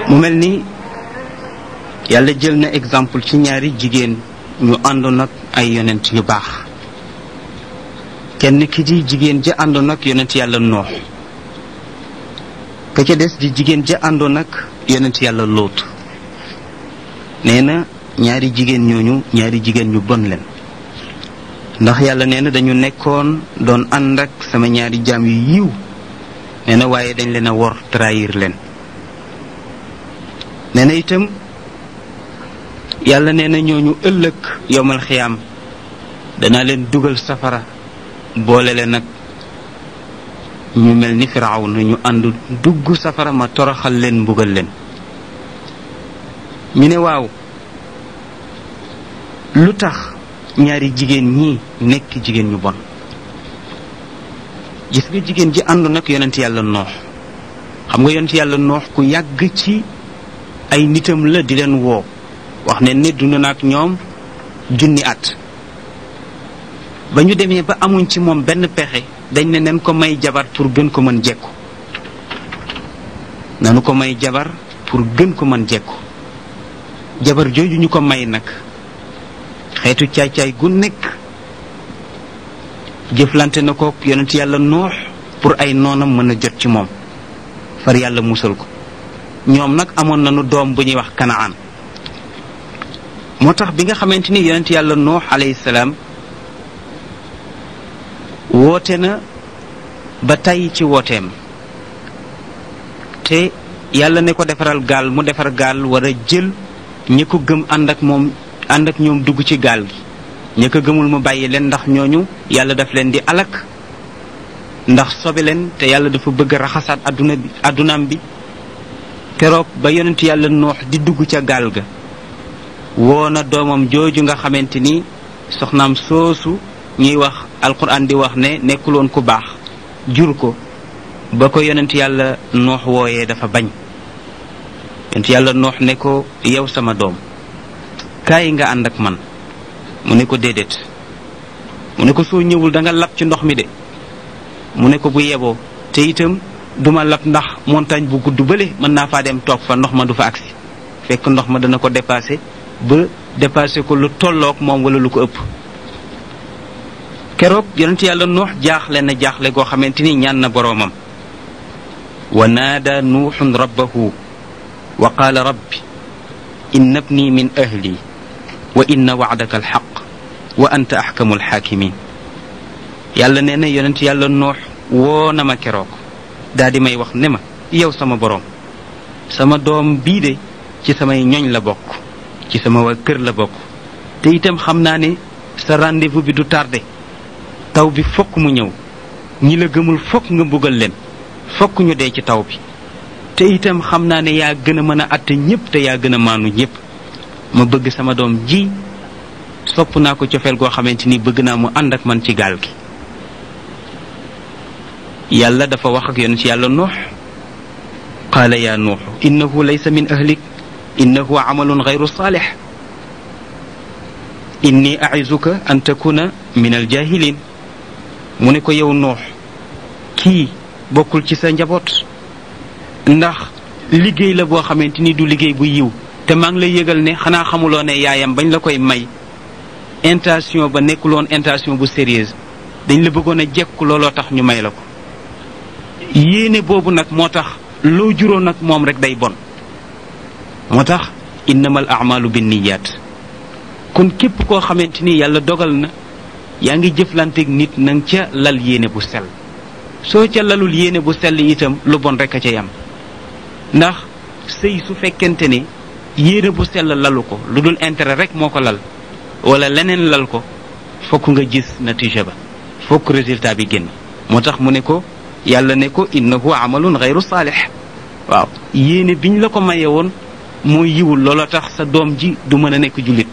mu mel ni yàlla jël na exemple ci ñaari jigéen ñu àndoon ak ay yonent yu baax. kenn ki di jigéen ja àndoon ak yonent yàlla Noox, ka ca des di jigéen ja àndoon ak yonent yàlla Lóot. nee na ñaari jigéen ñooñu ñaari jigéen ñu bon leen, ndax yàlla nee na dañu nekkoon doon ànd ak sama ñaari jaam yu yiw. nee na waaye dañ leen a wor, trahir leen. nee na itam yàlla nee na ñooñu ëllëg yowmal xiyaam danaa leen dugal safara, boole leen nag ñu mel ni Firawna ñu ànd dugg safara ma toroxal leen, mbugal leen. ñu ne waaw lu tax ñaari jigéen ñi nekk jigéen ñu bon? gis nga jigéen ji àndoon nag yonent yàlla Noox, xam nga yonent yàlla Noox ku yàgg ci ay nitam la di leen woo, wax ne nit dund na ak ñoom 1000 at. ba ñu demee ba amuñ ci moom benn pexe, dañ ne nen ko may jabar pour gën ko mën jekku. nanu ko may jabar pour gën ko mën jekku. jabar jooju ñu ko may nag xeetu caay-caay gu nekk jëflante na ko yonent yàlla Noox pour ay noonam mën a jot ci moom, far yàlla musal ko. ñoom nag amoon nañu doom bu ñuy wax Kanaan. moo tax bi nga xamante ni yonent yàlla Noox alayhi salaam woote na ba tey ci wooteem, te yàlla ne ko defaral gaal, mu defar gaal war a jël ñi ko gëm ànd ak moom, ànd ak ñoom dugg ci gaal gi. ñi ko gëmul mu bàyyi leen, ndax ñooñu yàlla daf leen di alak, ndax sobe leen, te yàlla dafa bëgg a raxasaat addunaam bi. keroog ba yonent yàlla Noox di dugg ca gaal ga, woo na doomam jooju nga xamante ni soxnaam soosu ñuy wax alquran di wax ne nekkul woon ku baax, jur ko. ba ko yonent yàlla Noox wooyee dafa bañ. yonent yàlla Noox ne ko yow sama doom, kaay nga ànd ak man. mu ne ko déedéet. mu ne ko soo ñëwul da nga lab ci ndox mi de. mu ne ko bu yeboo, te itam duma lab ndax montagne bu gudd bële mën naa faa dem toog fa, ndox ma du fa agsi, fekk ndox ma dana ko dépassé ba dépassé ko lu tolloog moom wala lu ko ëpp. keroog yonent yàlla Noox jaaxle na jaaxle goo xamante ni ñaan na boroomam. wa naada nuuxun rabbahu wa qaala rabbi inna ibni min ahli wa inna wa'daka alxaq wa anta axkamu alxaakimin. yàlla nee na yonent yàlla Noox woo na ma keroog, daa di may wax ne ma yow sama boroom, sama doom bii de ci samay ñoñ la bokk, ci sama waa kër la bokk, te itam xam naa ne sa rendez-vous bi du tardé. taw bi fokk mu ñëw, ñi la gëmul fokk nga mbugal leen, fokk ñu dee ci taw bi, te itam xam naa ne yaa gën a mën a àtte ñépp te yaa gën a maanu ñépp. ma bëgg sama doom ji, sopp naa ko cofeel goo xamante ni bëgg naa mu ànd ak man ci gaal gi. yàlla dafa wax ak yonent yàlla Nuux, qaala yaa Nuux innahu laysa min ahlik innahu amalun gayru saalix inni a'izuka an takuna min aljahilin. mu ne ko yow Nuux, kii bokkul ci sa njaboot, ndax liggéey la boo xamante ni du liggéey bu yiw, te maa ngi lay yëgal ne xanaa xamuloo ne yaayam bañ la koy may intention ba nekkuloon intention bu sérieuse, dañ la bëggoon a jekku, looloo tax ñu may la ko. yéene boobu nag moo tax loo juróon nag moom rek day bon. moo tax innamal a'malu binniyaat. kon képp koo xamante ni yàlla dogal na yaa ngi jëflanteeg nit nang ca lal yéene bu sell. soo ca lalul yéene bu sell itam lu bon rek a ca yam, ndax sëy su fekkente ne yéene bu sell lalu ko, lu dul intérêt rek moo ko lal wala leneen lal ko, fokk nga gis natija ba, fokk résultat bi génn. moo tax mu ne ko, yàlla ne ko innahu amalun gayru saalix. waaw, yéene biñ la ko maye woon mooy yiwul, looloo tax sa doom ji du mën a nekk jullit,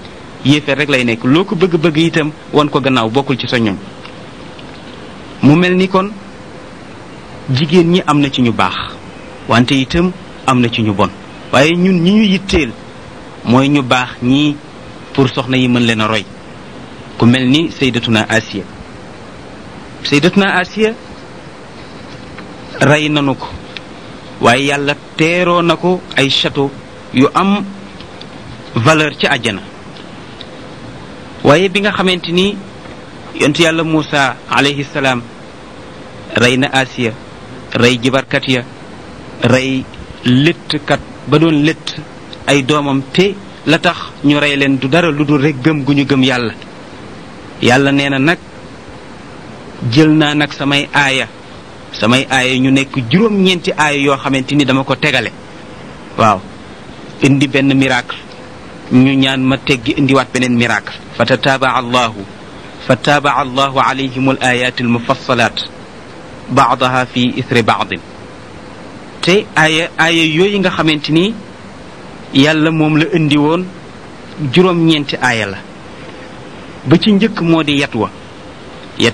yéefeer rek lay nekk. loo ko bëgg-bëgg itam wan ko gannaaw, bokkul ci sa ñoñ. mu mel ni kon jigéen ñi am na ci ñu baax, wante itam am na ci ñu bon, waaye ñun ñi ñu yitteel mooy ñu baax ñii, pour soxna yi mën leen a roy. ku mel ni sayyidatuna Asiya. sayyidatuna Asiya rey nanu ko waaye yàlla teeroo na ko ay château yu am valeur ci àjjana. waaye bi nga xamante ni yonent yàlla Muusa alayhi salaam rey na Asiya, rey jibarkat ya, rey léttkat ba doon létt ay doomam, te la tax ñu rey leen du dara lu dul rek gëm gu ñu gëm yàlla. yàlla nee na nag jël naa nag samay aaya ñu nekk juróom-ñeenti aaya yoo xamante ni dama ko tegale. waaw, indi benn miracle, ñu ñaan ma teggi indiwaat beneen miracle. fa taaba allahu alayhim al ayat al mufassalat baadaha fi ithri baadin. te aaya yooyu nga xamante ni yàlla moom la indi woon juróom-ñeenti aaya la. ba ci njëkk moo di yat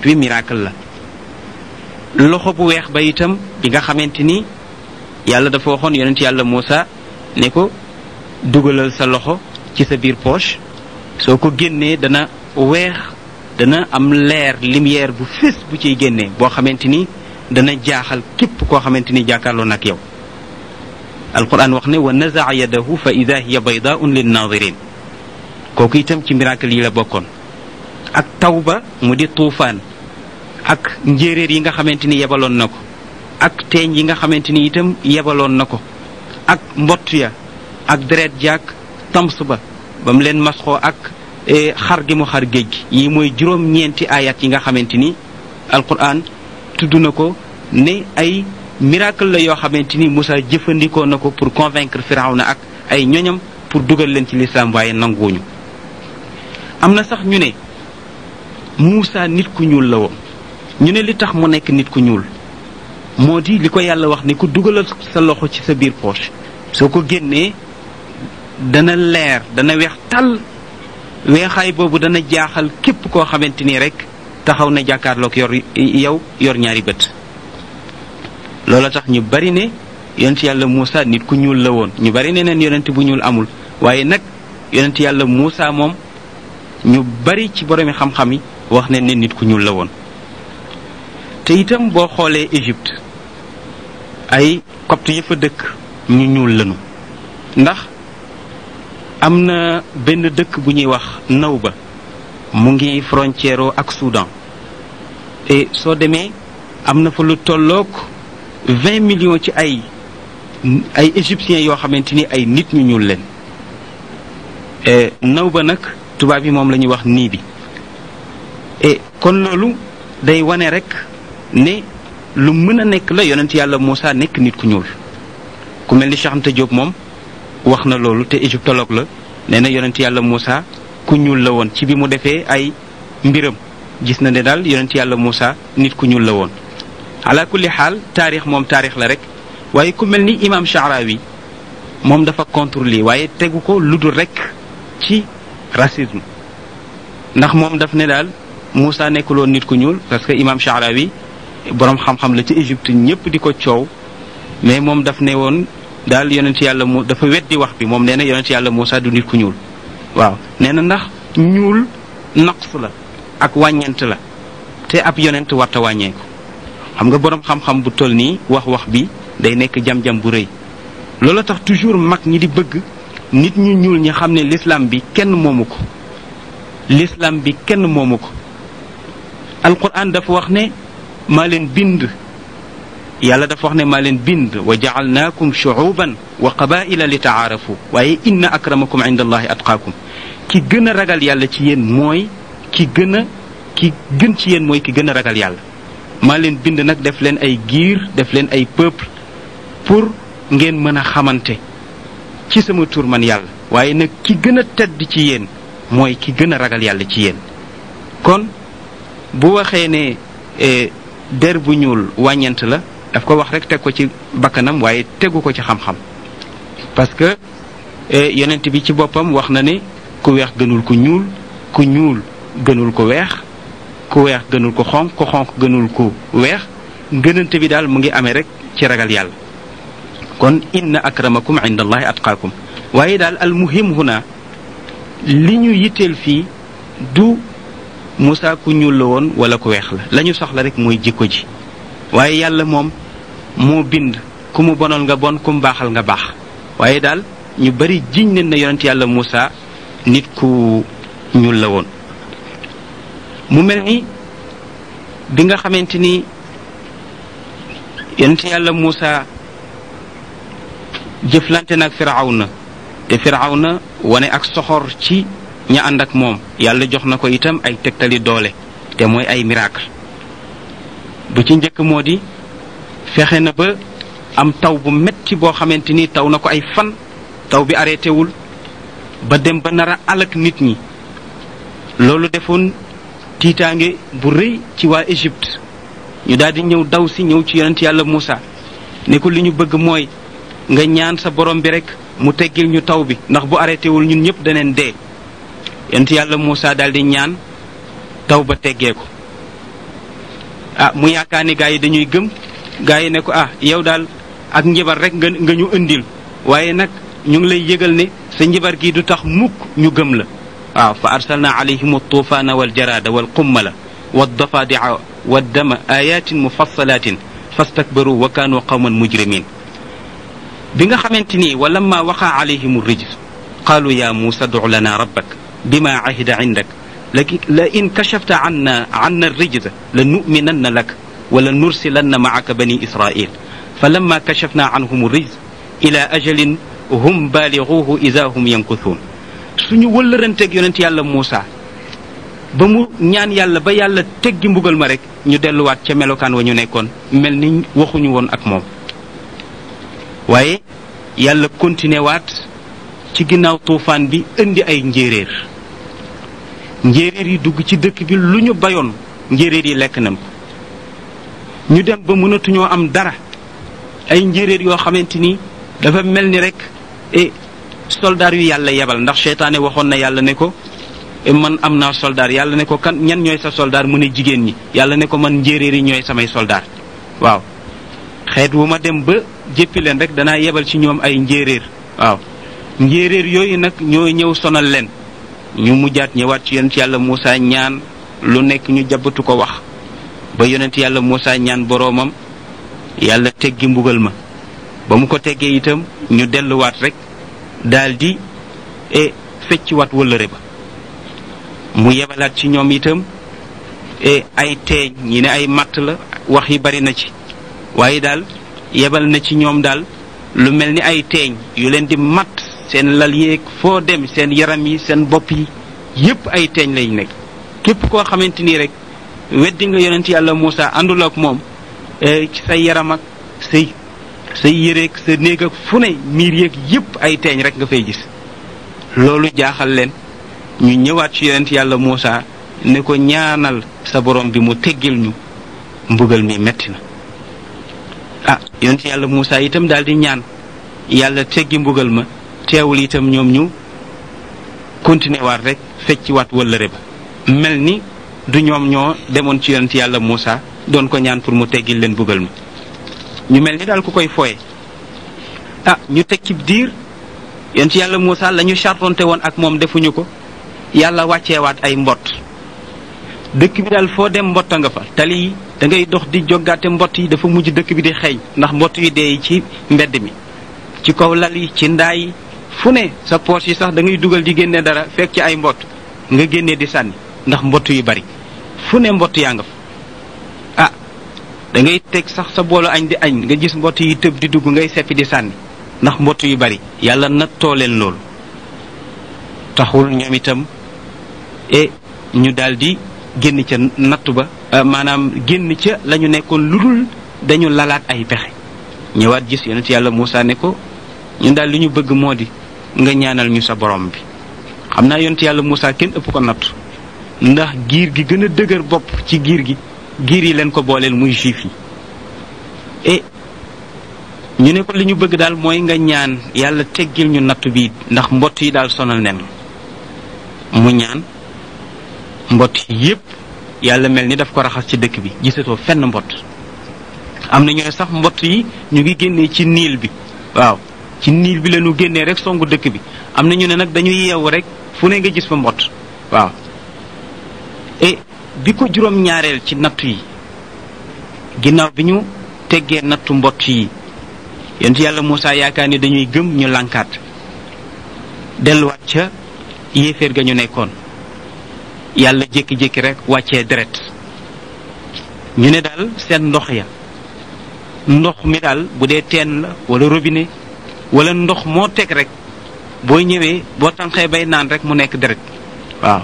wi miracle la. loxo bu weex ba itam bi nga xamante ni yàlla dafa waxoon yonent yàlla Muusa ne ko dugalal sa loxo ci sa biir poche, soo ko génnee dana weex, dana am leer lumière bu fés bu ciy génnee boo xamante ni dana jaaxal képp koo xamante ni jàkkaarloo nag yow. alquran wax ne wa nazaa yadahu fa ida hiya baydaun linnaadirin. kooku itam ci miracle yi la bokkoon. ak tawba mu di tuufaan, ak njéeréer yi nga xamante ni yebaloon na ko, ak teeñ yi nga xamante ni itam yebaloon na ko, ak mbott ya, ak deret jaak tams ba mu leen masxoo, ak xar gi mu xar géej gi. yi mooy juróom-ñeenti ayat yi nga xamante ni alquran tudd na ko ne ay miracle la yoo xamante ni Moussa jëfandikoo na ko pour convaincre Firawna ak ay ñoñam pour dugal leen ci lislaam, waaye nanguwuñu. am na sax ñu ne Moussa nit ku ñuul la woon. ñu ne li tax mu nekk nit ku ñuul moo di li ko yàlla wax ni ku dugalal sa loxo ci sa biir poche, soo ko génnee dana leer, dana weex tàll. weexaay boobu dana jaaxal képp koo xamante ni rek taxaw na jàkkaarloog yor ñaari bët. loola tax ñu bari ne yonent yàlla Moussa nit ku ñuul la woon. ñu bari ne neen yonent bu ñuul amul, waaye nag yonent yàlla Moussa moom ñu bari ci boromi xam-xam yi wax ne nit ku ñuul la woon. te itam boo xoolee Égypte ay copte yi fa dëkk ñu ñuul lañu, ndax am na benn dëkk bu ñuy wax Nawba, mu ngi frontière ak Soudan, et soo demee am na fa lu tolloog 20 millions ci ay égyptiens yoo xamante ni ay nit ñu ñuul leen. Nawba nag tubaab yi moom la ñuy wax nii bi. et kon loolu day wane rek ne lu mën a nekk la yonent yàlla Moussa nekk nit ku ñuul. ku mel ni Cheikh Anta Diop moom wax na loolu, te égyptologue la, nee na yonent yàlla Moussa ku ñuul la woon. ci bi mu defee ay mbiram gis na ne daal yonent yàlla Moussa nit ku ñuul la woon. ala kulli xaal taarix moom taarix la rek, waaye ku mel ni imam Sha'rawi moom dafa contre lii, waaye tegu ko lu dul rek ci racisme. ndax moom daf ne daal Moussa nekkuloon nit ku ñuul, parce que imam Sha'rawi boroom xam-xam la ci Égypte, ñëpp di ko coow, mais moom daf ne woon daal yonent yàlla dafa weddi wax bi. moom nee na yonent yàlla Moussa du nit ku ñuul. waaw, nee na ndax ñuul naqs la ak wàññeent la, te ab yonent warta wàññeeku. xam nga boroom xam-xam bu toll nii wax bi day nekk jam-jam bu rëy. loolu tax toujours mag ñi di bëgg nit ñu ñuul ñi xam ne l'islam bi kenn moomu ko. l'islam bi kenn moomu ko. alquran dafa wax ne maa leen bind. yàlla dafa wax ne maa leen bind wa ja'alnaakum shu'uban wa qabaa'ila li ta'aarafu, waaye inna akramakum inda allahi atqaakum. ki gën a ragal yàlla ci yéen mooy ki gën ci yéen mooy ki gën a ragal yàlla. maa leen bind nag def leen ay giir, def leen ay peuple pour ngeen mën a xamante ci sama tur man yàlla. waaye nag ki gën a tedd ci yéen mooy ki gën a ragal yàlla ci yéen. kon bu waxee ne der bu ñuul wàññeent la, daf ko wax rek teg ko ci bakkanam, waaye tegu ko ci xam-xam. parce que yonent bi ci boppam wax na ne ku weex gënul ku ñuul, ku ñuul gënul ko weex, ku weex gënul ko xonq, ku xonq gënul ko weex. gënante bi daal mu ngi amee rek ci ragal yàlla. kon inna akramakum inda allahi atqaakum. waaye daal al muhim huna li ñu yitteel fii du Moussa ku ñuul la woon wala ku weex la. la ñu soxla rek mooy jikko ji. waaye yàlla moom moo bind ku mu bonal nga bon ku mu baaxal nga baax waaye daal ñu bari jiñ nañ na yonent yàlla Muusa nit ku ñuul la woon. mu mel ni bi nga xamante ni yonent yàlla Muusa jëflante nag Firawna te Firawna wane ak soxor ci ña ànd ak moom yàlla jox na ko itam ay tegtali doole te mooy ay miracle. bu ci njëkk moo di fexe na ba am taw bu metti boo xamante ni taw na ko ay fan taw bi arrêté wul ba dem ba nar a alak nit ñi. loolu defoon tiitaange bu rëy ci waa Égypte ñu daal di ñëw daw si ñëw ci yonent yàlla Muusa ne ko li ñu bëgg mooy nga ñaan sa borom bi rek mu teggil ñu taw bi ndax bu arrêté wul ñun ñëpp daneen dee. yonent yàlla Muusa daal di ñaan taw ba teggee ko. mu yaakaar ni gaa yi dañuy gëm gaa yi ne ko yow daal ak njibar rek nga ñu indil waaye nag ñu ngi lay yëgal ne sa njibar gi du tax mukk ñu gëm la. fa arsalna alayhim altuufaana waljarada walqummala waddafaadia waddama ayatin mufassalatin fastakbaru wa kaanu qawman mujrimin. bi nga xamante ni wa lamma waqa alayhim rijs qaalu ya Muusa du lana rabbak bima ahida indak la in kashafta anna rijza la nu'minanna lak wala nursilanna ma'aka bani israil falamma kashafna anhum rijz ila ajalin hum balighuhu idha hum yankuthun. suñu wëllëranteeg yonent yàlla Muusa ba mu ñaan yàlla ba yàlla teggi mbugal ma rek ñu delluwaat ca melokaan wa ñu nekkoon mel ni waxuñu woon ak moom. waaye yàlla continué waat ci ginnaaw tuufaan bi indi ay njéeréer yi dugg ci dëkk bi lu ñu bayoon njéeréer yi lekk nañ ko. ñu dem ba mënatuñoo am dara ay njéeréer yoo xamante ni dafa mel ni rek soldaar yu yàlla yebal ndax seytaane waxoon na yàlla ne ko man am naa soldaar yàlla ne ko kan ñan ñooy sa soldaar mu ne jigéen ñi yàlla ne ko man njéeréer yi ñooy samay soldaar. waaw xeet wu ma dem ba jéppi leen rek danaa yebal ci ñoom ay njéeréer. waaw njéeréer yooyu nag ñoo ñëw sonal leen ñu mujjaat ñëwaat ci yonent yàlla Muusa ñaan lu nekk ñu jabatu ko wax ba yonent yàlla Muusa ñaan boroomam yàlla teggi mbugal ma ba mu ko teggee itam ñu delluwaat rek daldi fecciwaat wëllëre ba mu yebalaat ci ñoom itam ay teeñ ñi ne ay matt la wax yi bari na ci waaye daal yebal na ci ñoom daal lu mel ni ay teeñ yu leen di matt seen lal yeeg foo dem seen yaram yi seen bopp yi yépp ay teeñ lay nekk. képp koo xamante ni rek weddi nga yonent yàlla Muusa àndul ak moom ci say yaram ak say yéreeg sa néeg ak fu ne miir yeeg yépp ay teeñ rek nga fay gis. loolu jaaxal leen ñu ñëwaat ci yonent yàlla Muusa ne ko ñaanal sa borom bi mu teggil ñu mbugal mi metti na. yonent yàlla Muusa itam daal di ñaan yàlla teggi mbugal ma teewul itam ñoom ñu continuer waat rek fecci waat wëllëre ba mel ni du ñoom ñoo demoon ci yonent yàlla Muusa doon ko ñaan pour mu teggil leen mbugal mi. ñu mel ni daal ku koy fooye. ñu teg ci diir yonent yàlla Muusa la ñu chartonte woon ak moom defuñu ko yàlla wàcceewaat ay mbott dëkk bi daal foo dem mbott nga fa tali yi da ngay dox di joggaate mbott yi dafa mujj dëkk bi di xeeñ ndax mbott yi dee ci mbedd mi ci kaw lal yi ci ndaa yi fu ne sa poche yi sax da ngay dugal di génne dara fekk ci ay mbott nga génne di sànni ndax mbott yu bari fu ne mbott yaa nga fa. da ngay teg sax sa boolu añ di añ nga gis mbott yi tëb di dugg ngay seppi di sànni ndax mbott yu bari yàlla nattoo leen loolu taxul ñoom itam ñu daldi génn ca nattu ba maanaam génn ca la ñu nekkoon lu dul dañu lalaat ay pexe ñëwaat gis yonent yàlla Muusa ne ko ñun daal li ñu bëgg moo di nga ñaanal ñu sa borom bi. xam naa yonent yàlla Muusa kenn ëpp ko nattu ndax giir gi gën a dëgër bopp ci giir yi leen ko booleel muy juif yi ñu ne ko li ñu bëgg daal mooy nga ñaan yàlla teggil ñu nattu bi ndax mbott yi daal sonal nen mu ñaan mbott yépp yàlla mel ni daf ko raxas ci dëkk bi gisatoo fenn mbott. am na ñu ne sax mbott yi ñu ngi génnee ci niil bi. waaw ci niil bi la ñu génnee rek songu dëkk bi am na ñu ne nag dañuy yeewu rek fu ne nga gis fa mbott. waaw bi ko juróom-ñaareel ci nattu yi ginnaaw bi ñu teggee nattu mbott yi yonent yàlla Muusa yaakaar ni dañuy gëm ñu lànkaat delluwaat ca yéeféer ga ñu nekkoon. yàlla jékki-jékki rek wàccee deret ñu ne daal seen ndox mi daal bu dee teen la wala robinet wala ndox moo teg rek boo ñëwee boo tànqee bay naan rek mu nekk deret. waaw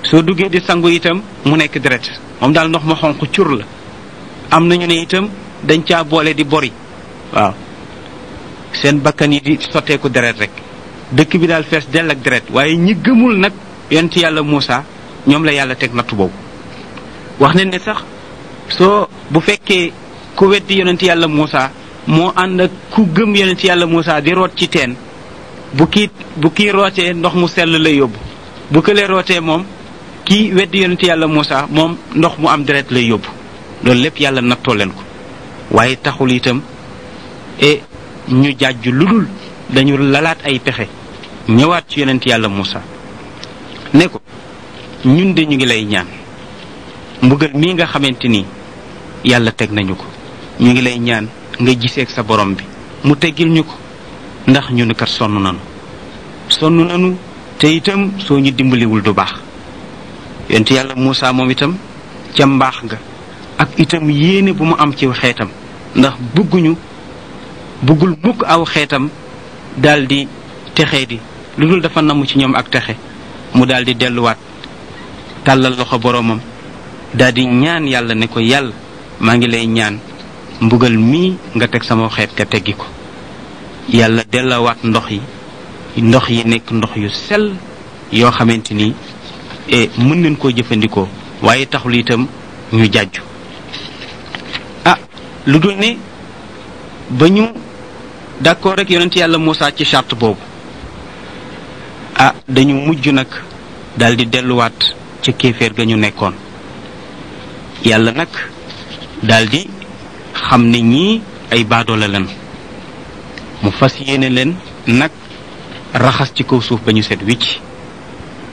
soo duggee di sangu itam mu nekk deret moom daal ndox ma xonq cur la. am nañu ne itam dañ caa boole di bori. waaw seen bakkan yi di sotteeku deret rek dëkk bi daal fees dell ak deret. waaye ñi gëmul nag yonent yàlla Muusa ñoom la yàlla teg nattu boobu. wax nañ ne sax bu fekkee ku weddi yonent yàlla Muusa moo ànd ak ku gëm yonent yàlla Muusa di root ci teen bu kii rootee ndox mu sell lay yóbbu bu këlee rootee moom kii weddi yonent yàlla Muusa moom ndox mu am deret lay yóbbu. loolu lépp yàlla nattoo leen ko waaye taxul itam ñu jàjju lu dul dañu lalaat ay pexe ñëwaat ci yonent yàlla Muusa ne ko ñun de ñu ngi lay ñaan mbugal mii nga xamante ni yàlla teg nañu ko ñu ngi lay ñaan nga giseeg sa borom bi mu teggil ñu ko ndax ñu ne kat sonn nanu te itam soo ñu dimbaliwul du baax. yonent yàlla Muusa moom itam ca mbaax nga ak itam yéene bu mu am ci xeetam ndax bëggul mukk aw xeetam daldi texee di lu dul dafa namm ci ñoom ak texe mu daldi delluwaat tàllal loxo boroomam daldi ñaan yàlla ne ko yàlla maa ngi lay ñaan mbugal mii nga teg sama xeet ka teggi ko. yàlla dellawaat ndox yi nekk ndox yu sell yoo xamante ni mën nañ koo jëfandikoo waaye taxul itam ñu jàjju. lu dul ne ba ñu d'accord rek yonent yàlla Muusa ci charte boobu dañu mujj nag daldi delluwaat ca kéeféer ga ñu nekkoon. yàlla nag daldi xam ne ñii ay baadoola leen mu fas yéene leen nag raxas ci kaw suuf ba ñu set wicc.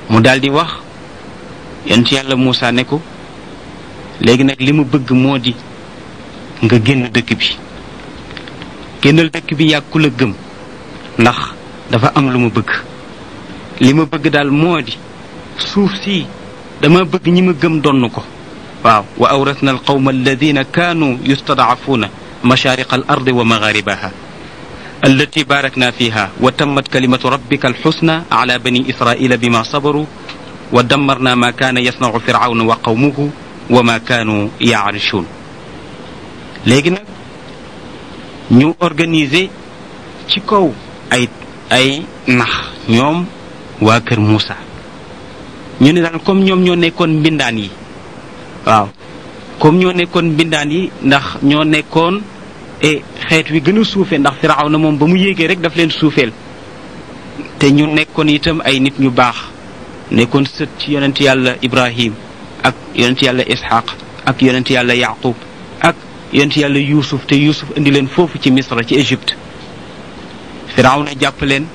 mu daldi wax yonent yàlla Muusa ne ko léegi nag li mu bëgg moo di nga génn dëkk bi génnal dëkk bi yàgg ku la gëm ndax dafa am lu mu bëgg. li ma bëgg daal moo di suuf si dama bëgg ñi ma gëm donn ko. waaw wa awrasna al qawma alladina kaanu yustadcafuuna mashaariqa al ardi wa magharibaha allati barakna fiha wa tammat kalimatu rabbika alxusna ala bani israila bima sabaru wa dammarna ma kaana yasnacu firawna wa qawmuhu wa ma kaanu yaarichuun. léegi nag ñu organiser ci kaw ay nax ñoom waa kër Muusa ñu ne daal comme ñoom ñoo nekkoon mbindaan yi. waaw comme ñoo nekkoon mbindaan yi ndax ñoo nekkoon xeet wi gën a suufee ndax Firawna moom ba mu yéegee rek daf leen suufeel te ñu nekkoon itam ay nit ñu baax nekkoon sët ci yonent yàlla Ibrahim ak yonent yàlla Ishaq ak yonent yàlla Yaqub ak yonent yàlla Yuusuf te Yuusuf indi leen foofu ci Misra ci Égypte. Firawna jàpp leen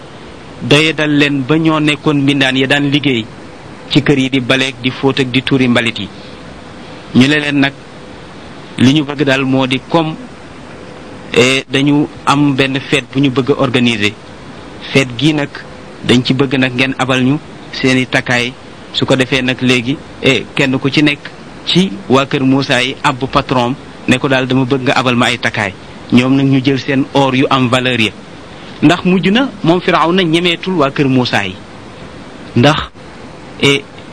doyadal leen ba ñoo nekkoon mbindaan ya daan liggéey ci kër yi di baleeg di fóot ak di tuuri mbalit yi. ñu ne leen nag li ñu bëgg daal moo di comme dañu am benn fête bu ñu bëgg a organiser fête gii nag dañ ci bëgg nag ngeen abal ñu seeni takkaay su ko defee nag léegi kenn ku ci nekk ci waa kër Muusa yi ab patron ne ko daal dama bëgg nga abal ma ay takkaay. ñoom nag ñu jël seen or yu am valeur ya ndax mujj na moom Firawna ñemeetul waa kër Muusa yi ndax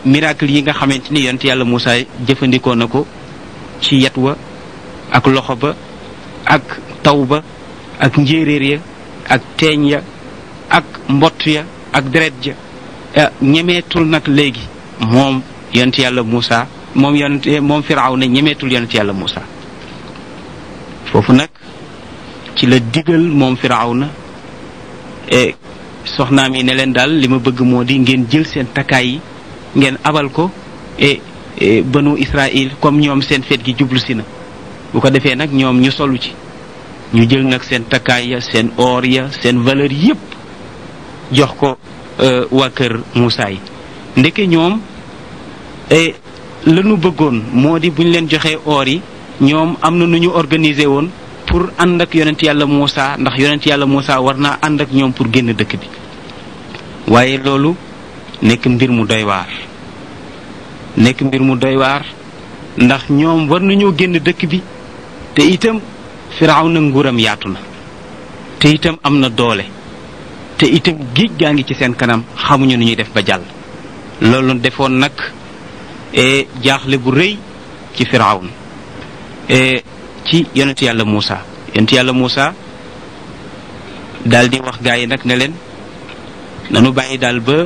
miracle yi nga xamante ni yonent yàlla Muusa jëfandikoo na ko ci yet wa ak loxo ba ak taw ba ak njéeréer ya ak teeñ ya ak mbott ya ak deret ja ñemeetul nag léegi moom yonent yàlla Muusa moom Firawna ñemeetul yonent yàlla Muusa. foofu nag ci la digal moom Firawna soxnaam yi ne leen daal li ma bëgg moo di ngeen jël seen takkaay yi ngeen abal ko banu Israël comme ñoom seen feet gi jublu si na bu ko defee nag ñoom ñu solu ci ñu jël nag seen takkaay ya seen or ya seen valeur yépp jox ko waa kër Muusa yi. ndeke ñoom lañu bëggoon moo di buñ leen joxee or yi ñoom am na nu ñu organiser woon pour ànd ak yonent yàlla Muusa ndax yonent yàlla Muusa war naa ànd ak ñoom pour génn dëkk bi waaye loolu nekk mbir mu doy waar ndax ñoom war nañoo génn dëkk bi te itam Firawna nguuram yaatu na te itam am na doole te itam géej gaa ngi ci seen kanam xamuñu nu ñuy def ba jàll loolu defoon nag jaaxle bu rëy ci Firawna ci yonent yàlla Muusa daal di wax gaa yi nag ne leen nanu bàyyi daal ba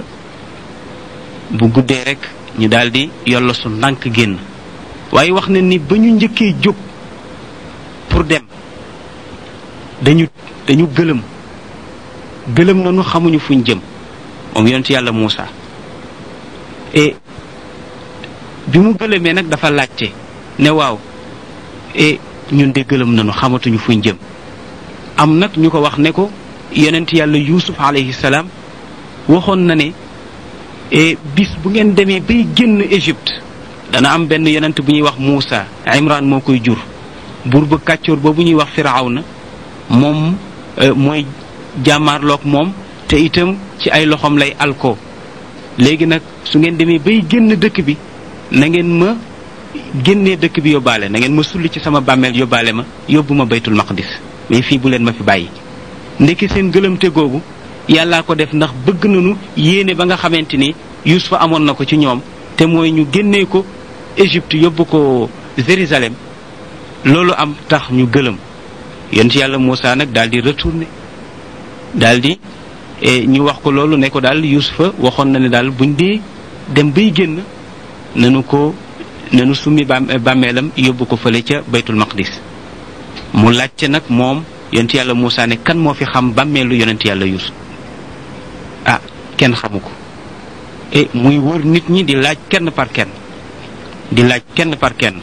bu guddee rek ñu daal di yollo su ndànk génn waaye wax na ni ba ñu njëkkee jóg pour dem dañu gëlëm nanu xamuñu fuñ jëm moom yonent yàlla Muusa bi mu gëlëmee nag dafa laajte ne waaw ñun de gëlëm nanu xamatuñu fuñ jëm am nag ñu ko wax ne ko yonent yàlla Yuusuf alayhi salaam waxoon na ne bis bu ngeen demee bay génn Égypte dana am benn yonent bu ñuy wax Muusa Imran moo koy jur buur ba kàccoor boobu ñuy wax Firawna moom mooy jàmmaarloog moom te itam ci ay loxoom lay alko léegi nag su ngeen demee bay génn dëkk bi na ngeen ma génnee dëkk bi yóbbaale na ngeen ma sulli ci sama bàmmeel yóbbaale ma yóbbu ma baytul maqdis mais fii bu leen ma fi bàyyi ndekki seen gëlëmte googu yàllaa ko def ndax bëgg nañu yéene ba nga xamante ni Yuusufa amoon na ko ci ñoom te mooy ñu génnee ko Égypte yóbbu ko Jérusalem loolu am tax ñu gëlëm yonent yàlla Muusa nag daal di retourné daal di ñu wax ko loolu ne ko daal Yuusufa waxoon na ne daal buñ dee dem bay génn nanu summi bàmmeelam yóbbu ko fële ca baytul maqdis mu laajte nag moom yonent yàlla Muusa ne kan moo fi xam bàmmeelu yonent yàlla Yuusuf kenn xamu ko muy wër nit ñi di laaj kenn par kenn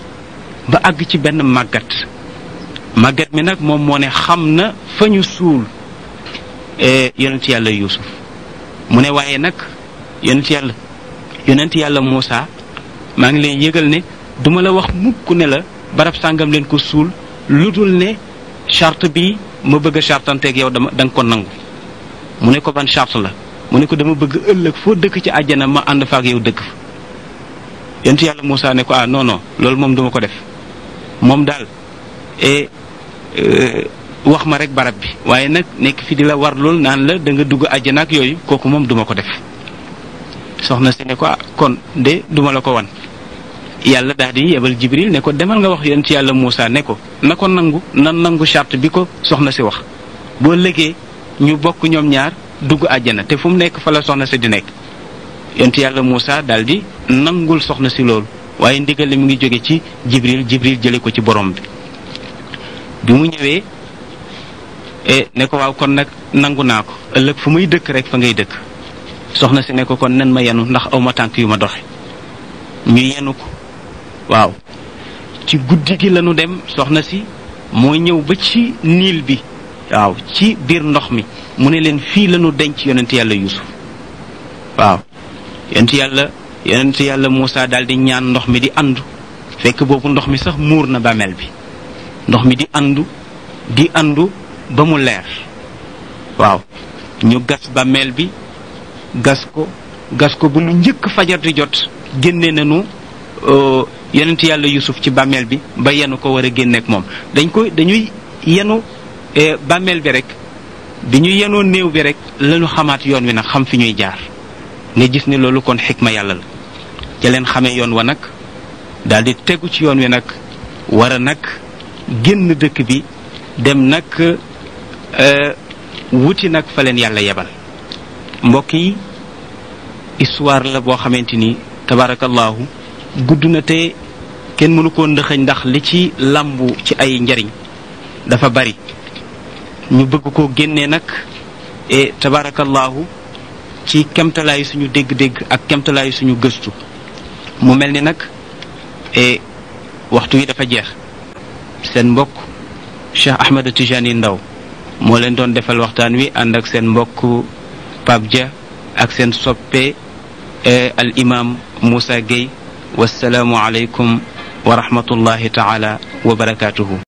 ba àgg ci benn màggat mi nag moom moo ne xam na fa ñu suul yonent yàlla Yuusuf mu ne waaye nag yonent yàlla Muusa maa ngi leen yëgal ne duma la wax mukk ne la barab sàngam leen ko suul lu dul ne charte bi ma bëgg a chartanteeg yow da nga ko nangu mu ne ko ban charte la mu ne ko dama bëgg ëllëg foo dëkk ci àjjana ma ànd fa ak yow dëkk fa yonent yàlla Muusa ne ko non loolu moom duma ko def moom daal wax ma rek barab bi waaye nag nekk fi di la war lool naan la da nga dugg àjjana ak yooyu kooku moom duma ko def soxna si ne ko kon de duma la ko wan yàlla daal di yebal Jibril ne ko demal nga wax yonent yàlla Muusa ne ko na ko nangu charte bi ko soxna si wax boo lëgee ñu bokk ñoom ñaar dugg àjjana te fu mu nekk fa la soxna si di nekk yonent yàlla Muusa daal di nangul soxna si loolu waaye ndigal li mu ngi jóge ci Jibril jële ko ci borom bi mu ñëwee ne ko waaw kon nag nangu naa ko ëllëg fu muy dëkk rek fa ngay dëkk soxna si ne ko kon nen ma yenu ndax aw ma tànk yu ma doxe ñu yenu ko waaw ci guddi gi lañu dem soxna si moo ñëw ba ci niil bi waaw ci biir ndox mi mu ne leen fii lañu denc yonent yàlla Yuusuf waaw yonent yàlla Muusa daal di ñaan ndox mi di andu fekk boobu ndox mi sax muur na bàmmeel bi ndox mi di andu ba mu leer waaw ñu gas bàmmeel bi gas ko bu lu njëkk fajar di jot génne nañu yonent yàlla Yuusuf ci bàmmeel bi ba yenu ko war a génneek moom dañuy yenu bàmmeel bi rek bi ñu yenoo néew bi rek lañu xamaat yoon wi nag xam fi ñuy jaar nga gis ne loolu kon xikma yàlla la ca leen xamee yoon wa nag daal di tegu ci yoon wi nag war a nag génn dëkk bi dem nag wuti nag fa leen yàlla yebal mbokk yi histoire la boo xamante ni tabarakallahu gudd na te kenn mënu koo ndëxëñ ndax li ci làmbu ci ay njariñ dafa bari ñu bëgg koo génnee nag tabarakallahu ci kemtalaayu suñu dégg-dégg ak kemtalaayu suñu gëstu mu mel ni nag waxtu wi dafa jeex seen mbokk Cheikh Ahmed Tijani Ndaw moo leen doon defal waxtaan wi ànd ak seen mbokk Pape Dia ak seen soppe al imam Moussa Gueye wassalaamu aleykum wa rahmatullahi taala wa barakatuhu